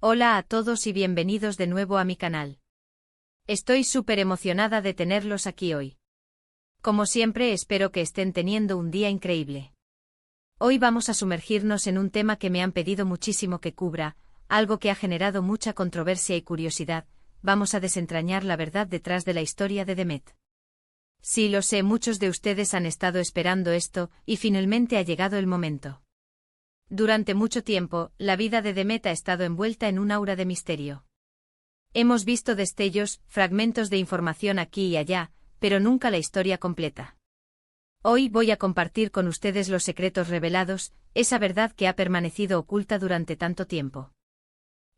Hola a todos y bienvenidos de nuevo a mi canal. Estoy súper emocionada de tenerlos aquí hoy. Como siempre, espero que estén teniendo un día increíble. Hoy vamos a sumergirnos en un tema que me han pedido muchísimo que cubra, algo que ha generado mucha controversia y curiosidad. Vamos a desentrañar la verdad detrás de la historia de Demet. Sí, lo sé, muchos de ustedes han estado esperando esto, y finalmente ha llegado el momento. Durante mucho tiempo, la vida de Demet ha estado envuelta en un aura de misterio. Hemos visto destellos, fragmentos de información aquí y allá, pero nunca la historia completa. Hoy voy a compartir con ustedes los secretos revelados, esa verdad que ha permanecido oculta durante tanto tiempo.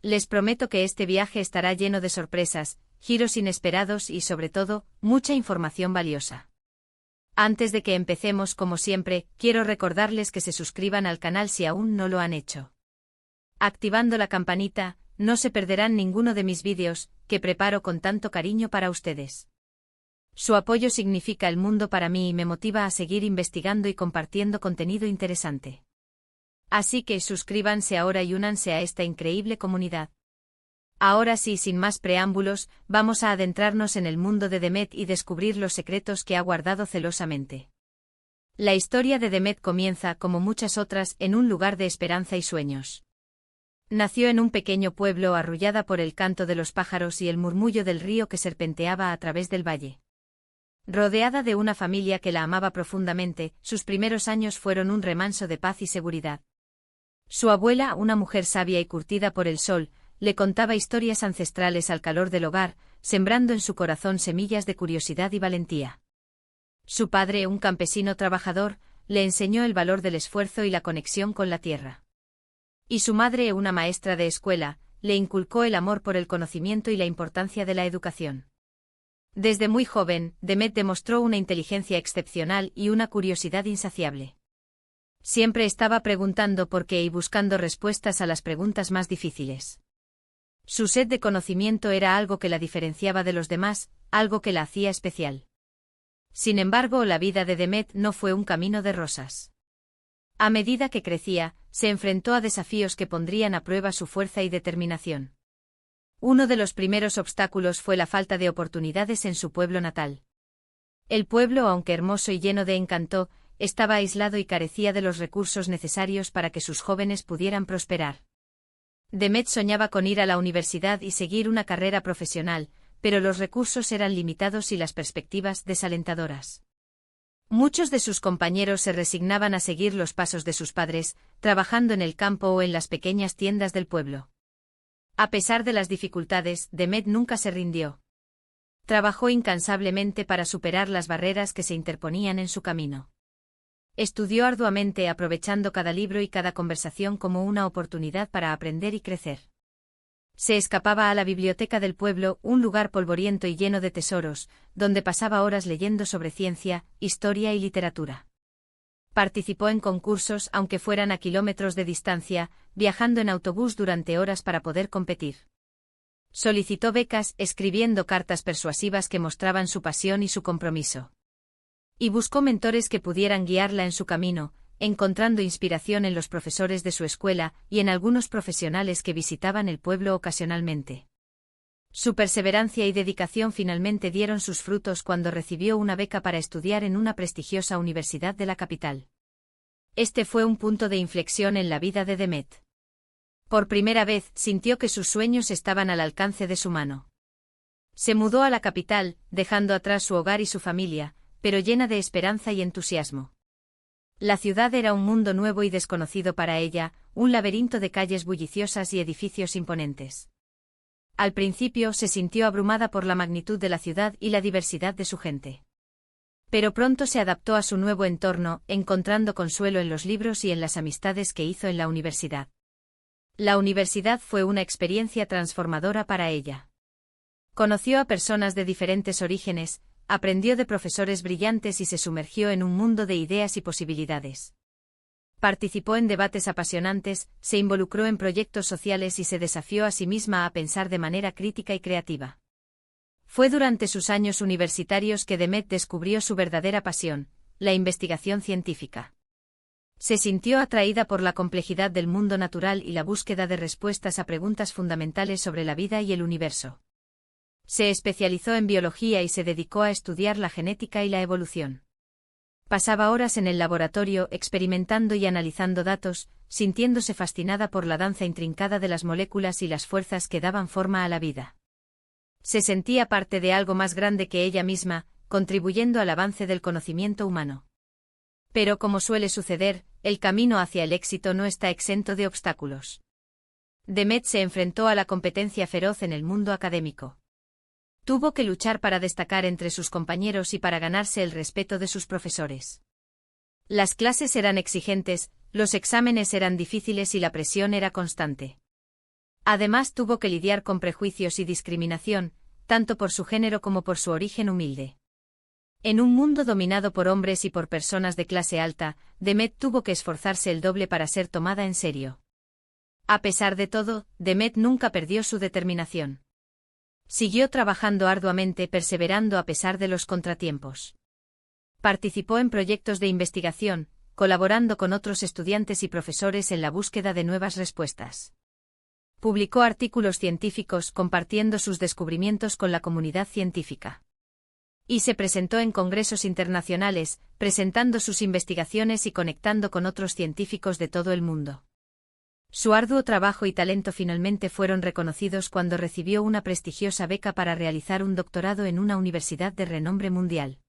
Les prometo que este viaje estará lleno de sorpresas, giros inesperados y, sobre todo, mucha información valiosa. Antes de que empecemos, como siempre, quiero recordarles que se suscriban al canal si aún no lo han hecho. Activando la campanita, no se perderán ninguno de mis vídeos, que preparo con tanto cariño para ustedes. Su apoyo significa el mundo para mí y me motiva a seguir investigando y compartiendo contenido interesante. Así que suscríbanse ahora y únanse a esta increíble comunidad. Ahora sí, sin más preámbulos, vamos a adentrarnos en el mundo de Demet y descubrir los secretos que ha guardado celosamente. La historia de Demet comienza, como muchas otras, en un lugar de esperanza y sueños. Nació en un pequeño pueblo arrullada por el canto de los pájaros y el murmullo del río que serpenteaba a través del valle. Rodeada de una familia que la amaba profundamente, sus primeros años fueron un remanso de paz y seguridad. Su abuela, una mujer sabia y curtida por el sol, le contaba historias ancestrales al calor del hogar, sembrando en su corazón semillas de curiosidad y valentía. Su padre, un campesino trabajador, le enseñó el valor del esfuerzo y la conexión con la tierra. Y su madre, una maestra de escuela, le inculcó el amor por el conocimiento y la importancia de la educación. Desde muy joven, Demet demostró una inteligencia excepcional y una curiosidad insaciable. Siempre estaba preguntando por qué y buscando respuestas a las preguntas más difíciles. Su sed de conocimiento era algo que la diferenciaba de los demás, algo que la hacía especial. Sin embargo, la vida de Demet no fue un camino de rosas. A medida que crecía, se enfrentó a desafíos que pondrían a prueba su fuerza y determinación. Uno de los primeros obstáculos fue la falta de oportunidades en su pueblo natal. El pueblo, aunque hermoso y lleno de encanto, estaba aislado y carecía de los recursos necesarios para que sus jóvenes pudieran prosperar. Demet soñaba con ir a la universidad y seguir una carrera profesional, pero los recursos eran limitados y las perspectivas desalentadoras. Muchos de sus compañeros se resignaban a seguir los pasos de sus padres, trabajando en el campo o en las pequeñas tiendas del pueblo. A pesar de las dificultades, Demet nunca se rindió. Trabajó incansablemente para superar las barreras que se interponían en su camino. Estudió arduamente, aprovechando cada libro y cada conversación como una oportunidad para aprender y crecer. Se escapaba a la biblioteca del pueblo, un lugar polvoriento y lleno de tesoros, donde pasaba horas leyendo sobre ciencia, historia y literatura. Participó en concursos, aunque fueran a kilómetros de distancia, viajando en autobús durante horas para poder competir. Solicitó becas, escribiendo cartas persuasivas que mostraban su pasión y su compromiso. Y buscó mentores que pudieran guiarla en su camino, encontrando inspiración en los profesores de su escuela y en algunos profesionales que visitaban el pueblo ocasionalmente. Su perseverancia y dedicación finalmente dieron sus frutos cuando recibió una beca para estudiar en una prestigiosa universidad de la capital. Este fue un punto de inflexión en la vida de Demet. Por primera vez, sintió que sus sueños estaban al alcance de su mano. Se mudó a la capital, dejando atrás su hogar y su familia, pero llena de esperanza y entusiasmo. La ciudad era un mundo nuevo y desconocido para ella, un laberinto de calles bulliciosas y edificios imponentes. Al principio se sintió abrumada por la magnitud de la ciudad y la diversidad de su gente. Pero pronto se adaptó a su nuevo entorno, encontrando consuelo en los libros y en las amistades que hizo en la universidad. La universidad fue una experiencia transformadora para ella. Conoció a personas de diferentes orígenes, aprendió de profesores brillantes y se sumergió en un mundo de ideas y posibilidades. Participó en debates apasionantes, se involucró en proyectos sociales y se desafió a sí misma a pensar de manera crítica y creativa. Fue durante sus años universitarios que Demet descubrió su verdadera pasión, la investigación científica. Se sintió atraída por la complejidad del mundo natural y la búsqueda de respuestas a preguntas fundamentales sobre la vida y el universo. Se especializó en biología y se dedicó a estudiar la genética y la evolución. Pasaba horas en el laboratorio experimentando y analizando datos, sintiéndose fascinada por la danza intrincada de las moléculas y las fuerzas que daban forma a la vida. Se sentía parte de algo más grande que ella misma, contribuyendo al avance del conocimiento humano. Pero como suele suceder, el camino hacia el éxito no está exento de obstáculos. Demet se enfrentó a la competencia feroz en el mundo académico. Tuvo que luchar para destacar entre sus compañeros y para ganarse el respeto de sus profesores. Las clases eran exigentes, los exámenes eran difíciles y la presión era constante. Además tuvo que lidiar con prejuicios y discriminación, tanto por su género como por su origen humilde. En un mundo dominado por hombres y por personas de clase alta, Demet tuvo que esforzarse el doble para ser tomada en serio. A pesar de todo, Demet nunca perdió su determinación. Siguió trabajando arduamente, perseverando a pesar de los contratiempos. Participó en proyectos de investigación, colaborando con otros estudiantes y profesores en la búsqueda de nuevas respuestas. Publicó artículos científicos compartiendo sus descubrimientos con la comunidad científica. Y se presentó en congresos internacionales, presentando sus investigaciones y conectando con otros científicos de todo el mundo. Su arduo trabajo y talento finalmente fueron reconocidos cuando recibió una prestigiosa beca para realizar un doctorado en una universidad de renombre mundial.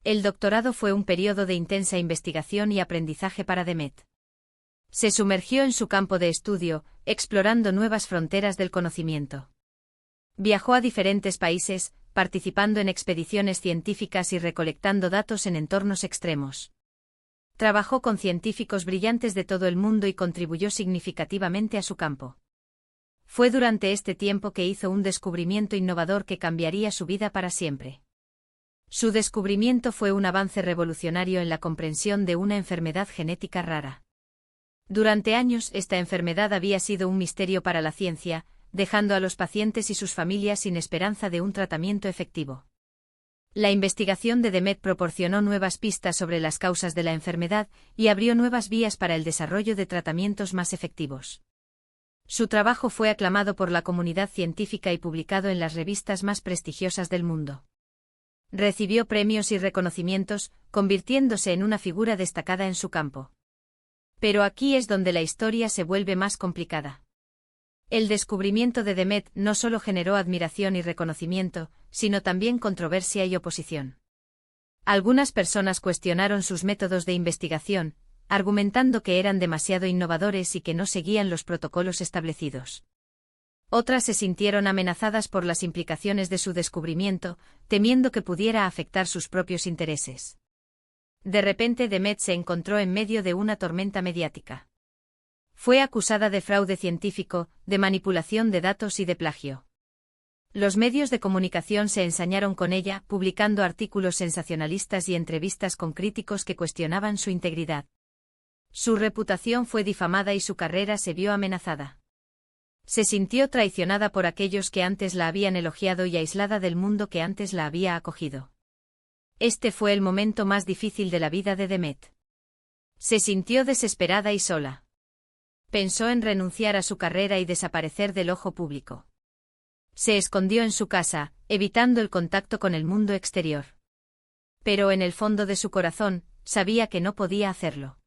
El doctorado fue un periodo de intensa investigación y aprendizaje para Demet. Se sumergió en su campo de estudio, explorando nuevas fronteras del conocimiento. Viajó a diferentes países, participando en expediciones científicas y recolectando datos en entornos extremos. Trabajó con científicos brillantes de todo el mundo y contribuyó significativamente a su campo. Fue durante este tiempo que hizo un descubrimiento innovador que cambiaría su vida para siempre. Su descubrimiento fue un avance revolucionario en la comprensión de una enfermedad genética rara. Durante años esta enfermedad había sido un misterio para la ciencia, dejando a los pacientes y sus familias sin esperanza de un tratamiento efectivo. La investigación de Demet proporcionó nuevas pistas sobre las causas de la enfermedad y abrió nuevas vías para el desarrollo de tratamientos más efectivos. Su trabajo fue aclamado por la comunidad científica y publicado en las revistas más prestigiosas del mundo. Recibió premios y reconocimientos, convirtiéndose en una figura destacada en su campo. Pero aquí es donde la historia se vuelve más complicada. El descubrimiento de Demet no solo generó admiración y reconocimiento, sino también controversia y oposición. Algunas personas cuestionaron sus métodos de investigación, argumentando que eran demasiado innovadores y que no seguían los protocolos establecidos. Otras se sintieron amenazadas por las implicaciones de su descubrimiento, temiendo que pudiera afectar sus propios intereses. De repente Demet se encontró en medio de una tormenta mediática. Fue acusada de fraude científico, de manipulación de datos y de plagio. Los medios de comunicación se ensañaron con ella, publicando artículos sensacionalistas y entrevistas con críticos que cuestionaban su integridad. Su reputación fue difamada y su carrera se vio amenazada. Se sintió traicionada por aquellos que antes la habían elogiado y aislada del mundo que antes la había acogido. Este fue el momento más difícil de la vida de Demet. Se sintió desesperada y sola. Pensó en renunciar a su carrera y desaparecer del ojo público. Se escondió en su casa, evitando el contacto con el mundo exterior. Pero en el fondo de su corazón, sabía que no podía hacerlo.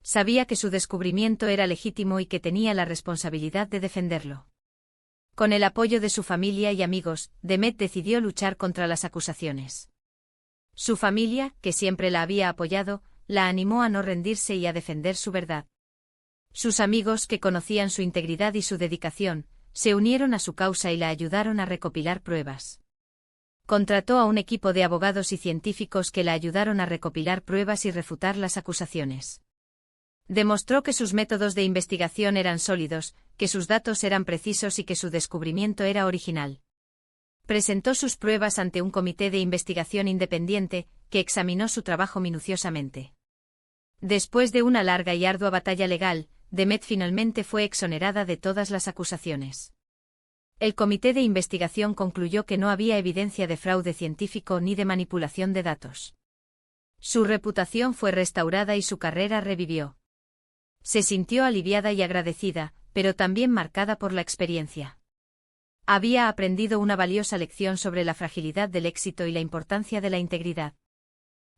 Sabía que su descubrimiento era legítimo y que tenía la responsabilidad de defenderlo. Con el apoyo de su familia y amigos, Demet decidió luchar contra las acusaciones. Su familia, que siempre la había apoyado, la animó a no rendirse y a defender su verdad. Sus amigos, que conocían su integridad y su dedicación, se unieron a su causa y la ayudaron a recopilar pruebas. Contrató a un equipo de abogados y científicos que la ayudaron a recopilar pruebas y refutar las acusaciones. Demostró que sus métodos de investigación eran sólidos, que sus datos eran precisos y que su descubrimiento era original. Presentó sus pruebas ante un comité de investigación independiente, que examinó su trabajo minuciosamente. Después de una larga y ardua batalla legal, Demet finalmente fue exonerada de todas las acusaciones. El comité de investigación concluyó que no había evidencia de fraude científico ni de manipulación de datos. Su reputación fue restaurada y su carrera revivió. Se sintió aliviada y agradecida, pero también marcada por la experiencia. Había aprendido una valiosa lección sobre la fragilidad del éxito y la importancia de la integridad.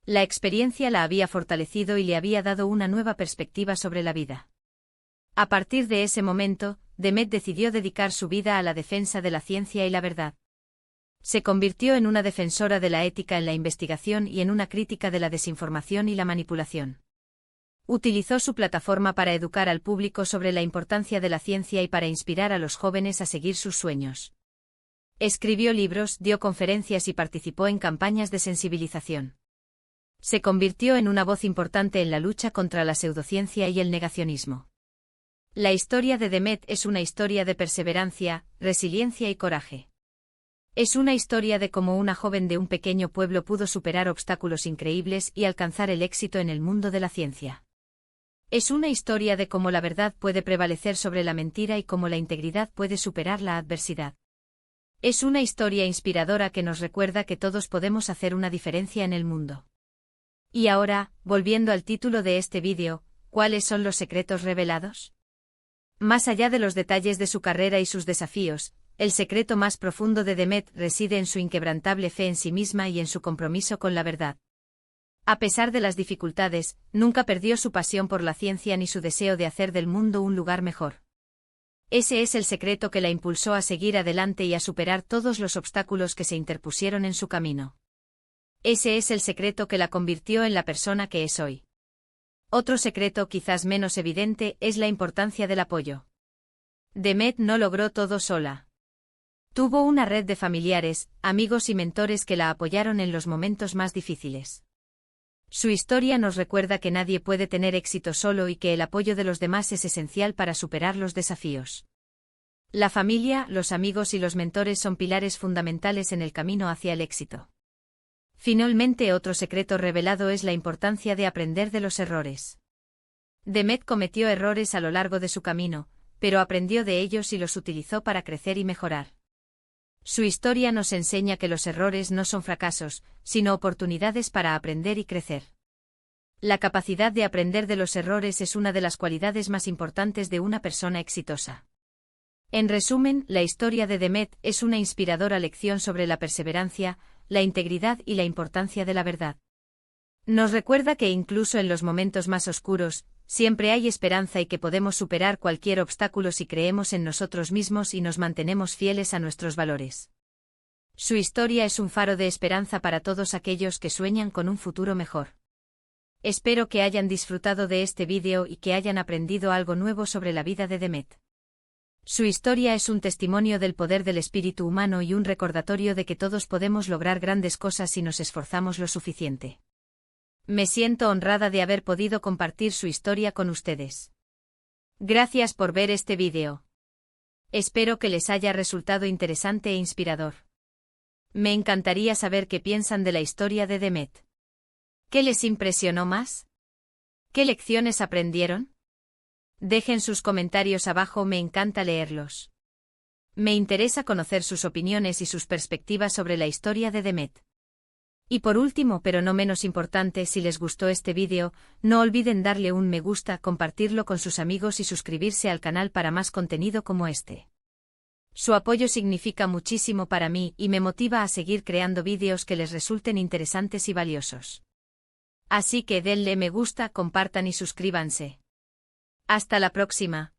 La experiencia la había fortalecido y le había dado una nueva perspectiva sobre la vida. A partir de ese momento, Demet decidió dedicar su vida a la defensa de la ciencia y la verdad. Se convirtió en una defensora de la ética en la investigación y en una crítica de la desinformación y la manipulación. Utilizó su plataforma para educar al público sobre la importancia de la ciencia y para inspirar a los jóvenes a seguir sus sueños. Escribió libros, dio conferencias y participó en campañas de sensibilización. Se convirtió en una voz importante en la lucha contra la pseudociencia y el negacionismo. La historia de Demet es una historia de perseverancia, resiliencia y coraje. Es una historia de cómo una joven de un pequeño pueblo pudo superar obstáculos increíbles y alcanzar el éxito en el mundo de la ciencia. Es una historia de cómo la verdad puede prevalecer sobre la mentira y cómo la integridad puede superar la adversidad. Es una historia inspiradora que nos recuerda que todos podemos hacer una diferencia en el mundo. Y ahora, volviendo al título de este vídeo, ¿cuáles son los secretos revelados? Más allá de los detalles de su carrera y sus desafíos, el secreto más profundo de Demet reside en su inquebrantable fe en sí misma y en su compromiso con la verdad. A pesar de las dificultades, nunca perdió su pasión por la ciencia ni su deseo de hacer del mundo un lugar mejor. Ese es el secreto que la impulsó a seguir adelante y a superar todos los obstáculos que se interpusieron en su camino. Ese es el secreto que la convirtió en la persona que es hoy. Otro secreto quizás menos evidente es la importancia del apoyo. Demet no logró todo sola. Tuvo una red de familiares, amigos y mentores que la apoyaron en los momentos más difíciles. Su historia nos recuerda que nadie puede tener éxito solo y que el apoyo de los demás es esencial para superar los desafíos. La familia, los amigos y los mentores son pilares fundamentales en el camino hacia el éxito. Finalmente, otro secreto revelado es la importancia de aprender de los errores. Demet cometió errores a lo largo de su camino, pero aprendió de ellos y los utilizó para crecer y mejorar. Su historia nos enseña que los errores no son fracasos, sino oportunidades para aprender y crecer. La capacidad de aprender de los errores es una de las cualidades más importantes de una persona exitosa. En resumen, la historia de Demet es una inspiradora lección sobre la perseverancia, la integridad y la importancia de la verdad. Nos recuerda que incluso en los momentos más oscuros, siempre hay esperanza y que podemos superar cualquier obstáculo si creemos en nosotros mismos y nos mantenemos fieles a nuestros valores. Su historia es un faro de esperanza para todos aquellos que sueñan con un futuro mejor. Espero que hayan disfrutado de este vídeo y que hayan aprendido algo nuevo sobre la vida de Demet. Su historia es un testimonio del poder del espíritu humano y un recordatorio de que todos podemos lograr grandes cosas si nos esforzamos lo suficiente. Me siento honrada de haber podido compartir su historia con ustedes. Gracias por ver este vídeo. Espero que les haya resultado interesante e inspirador. Me encantaría saber qué piensan de la historia de Demet. ¿Qué les impresionó más? ¿Qué lecciones aprendieron? Dejen sus comentarios abajo, me encanta leerlos. Me interesa conocer sus opiniones y sus perspectivas sobre la historia de Demet. Y por último, pero no menos importante, si les gustó este vídeo, no olviden darle un me gusta, compartirlo con sus amigos y suscribirse al canal para más contenido como este. Su apoyo significa muchísimo para mí y me motiva a seguir creando vídeos que les resulten interesantes y valiosos. Así que denle me gusta, compartan y suscríbanse. Hasta la próxima.